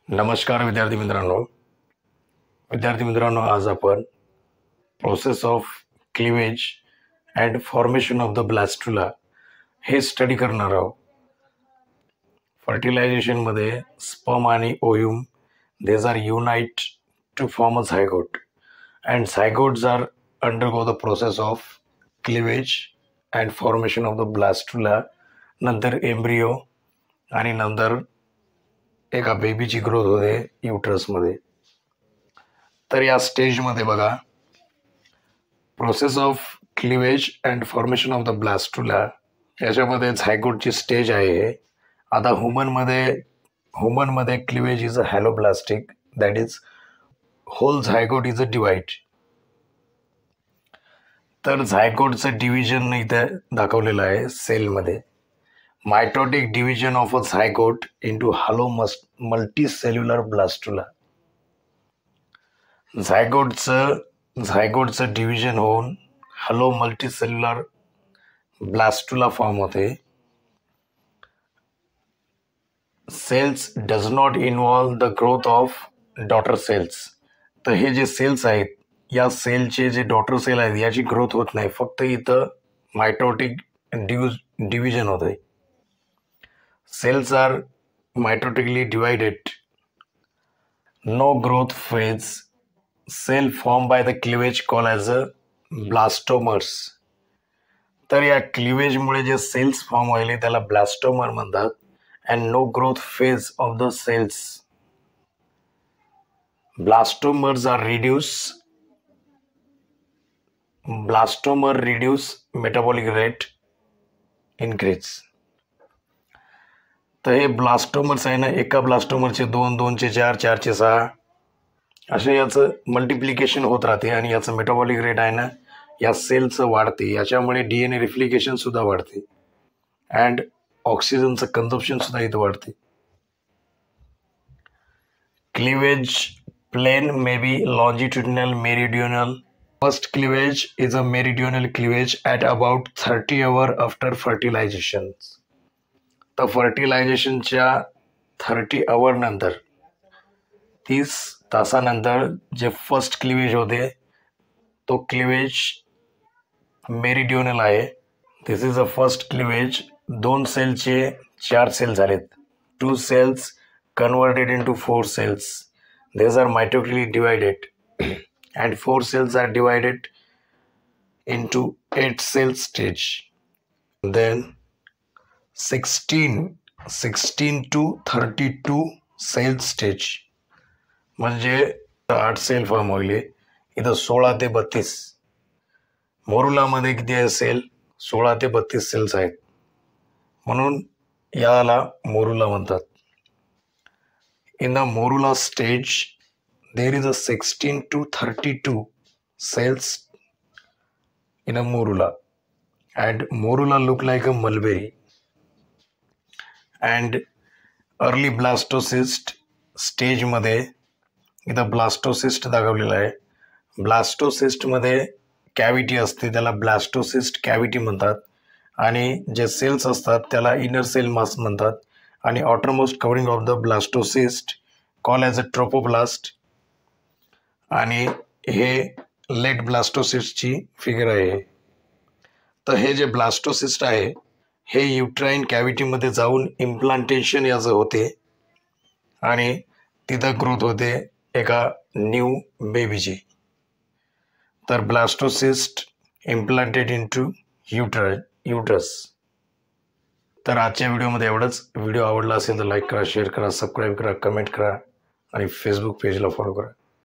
नमस्कार विद्यार्थी मित्रांनो आज आपण process of cleavage and formation of the blastula हे स्टडी करणार आहोत. फर्टिलायझेशन मध्ये स्पर्म आणि ovum these are unite to form a zygote and zygotes are undergo the process of cleavage and formation of the blastula. नंतर embryo आणि नंतर एका बेबीची growth होते युट्रसमध्ये. तर या स्टेजमध्ये बघा process of cleavage and formation of the blastula याच्यामध्ये झायगोटची स्टेज आहे. आता ह्युमनमध्ये cleavage is a holoblastic, that is whole zygote is a divide. तर झायगोटचं डिव्हिजन इथे दाखवलेलं आहे सेलमध्ये. Mitotic division of a zygote into hollow multicellular blastula. झायगोटचं डिव्हिजन होऊन हॅलो मल्टीसेल्युलर ब्लास्टुला फॉर्म होते. Cells does not involve the growth of daughter cells. तर हे जे सेल्स आहेत या सेलचे जे डॉटर सेल आहेत याची ग्रोथ होत नाही, फक्त इथं मायटोटिक डिव्हिजन होते. Cells are mitotically divided. No growth phase. Cell formed by the cleavage called as a blastomers. तर या क्लिवेज मुळे जे सेल्स फॉर्म व्हायले त्याला ब्लास्टोमर म्हणतात. And no growth phase of the cells. Blastomeres are blastomere reduce metabolic rate increase. तर हे blastomeres आहे ना, एका ब्लास्टोमरचे 2, 2चे 4, 4चे 6 असे याचं मल्टिप्लिकेशन होत राहते आणि याचं मेटाबॉलिक रेट आहे ना या सेलचं वाढते. याच्यामुळे DNA रिफ्लिकेशन सुद्धा वाढते अँड ऑक्सिजनचं कन्झम्पशन सुद्धा इथं वाढते. Cleavage plane may be longitudinal meridional. First cleavage is a meridional cleavage at about 30 hours after fertilisation. तर फर्टिलायझेशनच्या 30 hours नंतर 30 तासानंतर जे फर्स्ट क्लिवेज होते तो क्लिवेज मेरिडियनल आहे. दिस इज अ फर्स्ट क्लिवेज. 2 सेलचे 4 सेल झालेत. 2 cells converted into 4 cells. These are mitotically divided and 4 cells are divided into 8 cell stage. Then 16 to 32 sale stage म्हणजे 8 सेल फॉर्म होईल. इथं 16 ते 32. मोरुलामध्ये किती आहे सेल? 16 ते 32 सेल्स आहेत, म्हणून याला मोरुला म्हणतात. In the morula stage there is a 16 to 32 cells in a morula and morula look like a mulberry. And early blastocyst स्टेजमध्ये इथं ब्लास्टोसिस्ट दाखवलेलं आहे. ब्लास्टोसिस्टमध्ये कॅव्हिटी असते, त्याला ब्लास्टोसिस्ट कॅव्हिटी म्हणतात. आणि जे सेल्स असतात त्याला इनर सेल मास म्हणतात. आणि outermost covering of the blastocyst call as a trophoblast. आणि हे लेट ब्लास्टोसिस्टची फिगर आहे. तर हे जे ब्लास्टोसिस्ट आहे हे युट्राईन कॅव्हिटीमध्ये जाऊन इम्प्लांटेशन याचं होते आणि तिथं ग्रोथ होते एका न्यू बेबीची. तर ब्लास्टोसिस्ट इम्प्लांटेड इंटू युट्रस. तर आजच्या व्हिडिओमध्ये एवढंच. व्हिडिओ आवडला असेल तर लाईक करा, शेअर करा, सबस्क्राईब करा, कमेंट करा आणि फेसबुक पेजला फॉलो करा.